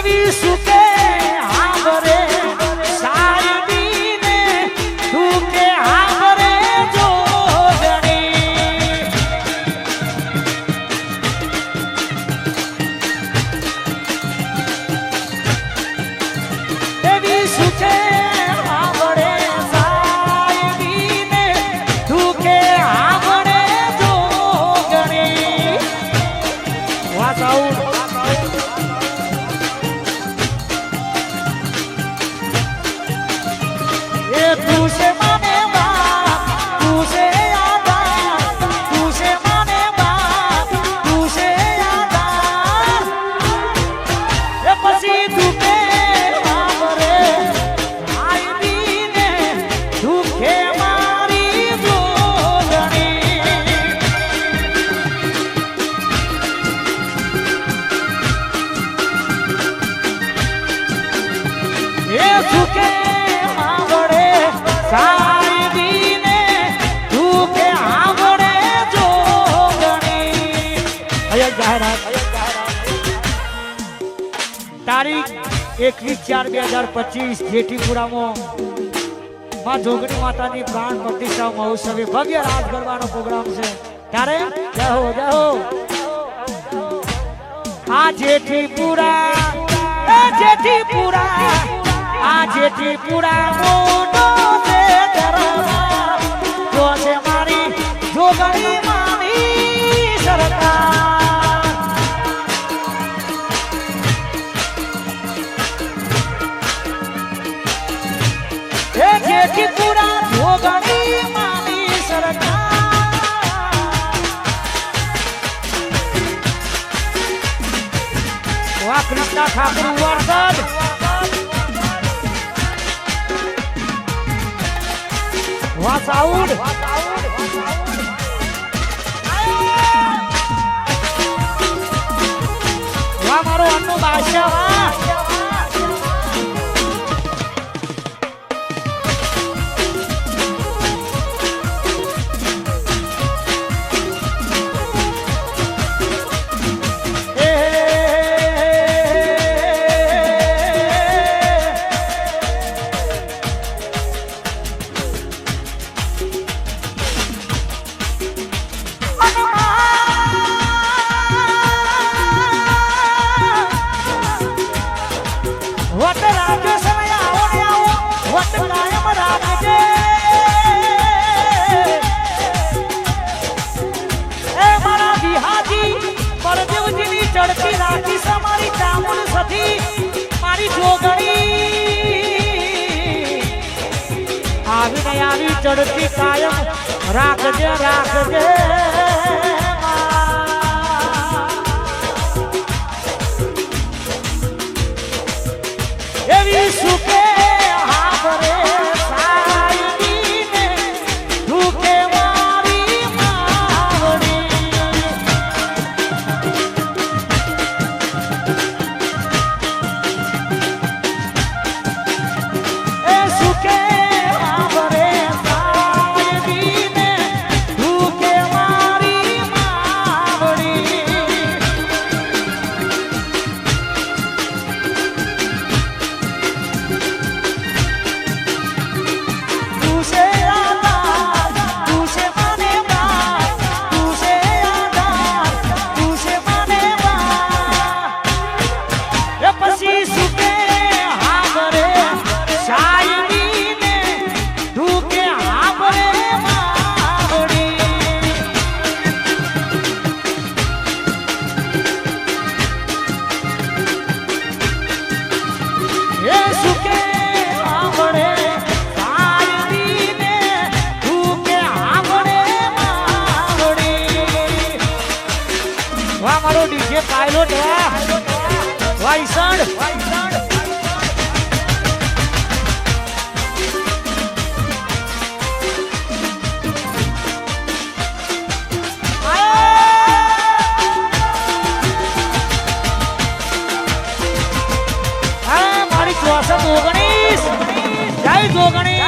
એવી સુકે હાવરે સાયદીને સુકે હાવરે જોગણી એવી સુકે હાવરે સાયદીને સુકે હાવરે જોગણી વાસાઉ तू से माने बाप तू से आदा तू से माने बाप तू से आदा ये पसी तू के हमरे आई दीने दुखे मारी जोगणी ये दुखे સાયદીને દુખે આવડે જોગણી જાહેરાત તારીખ 21/4/2025 જેઠીપુરામાં માં જોગણી માતાની પ્રાણ પ્રતિષ્ઠા મહોત્સવે ભવ્ય રાસ ગરબાનો પ્રોગ્રામ છે ત્યારે જય હો આ જેઠીપુરા આ જેઠીપુરા મોટો છે દરબાર જો છે મારી જોગણી માની સરકાર એ જેઠીપુરા જોગણી માની સરકાર વાકનતા ઠાકુર વરસાદ વાસાઉડ વાહ મારો અન્નુ બાદશાહ ચડતી રાખી મારી ચામુલ સથી મારી જોગણી આવીને આવી ચડતી કાયમ રાખજે એવી સુકે હાવરે સાયદીને દુખે મારી માવડી મારો ડીજે પાયલોટ વાયસણ મારી 64 19 જય જોગણી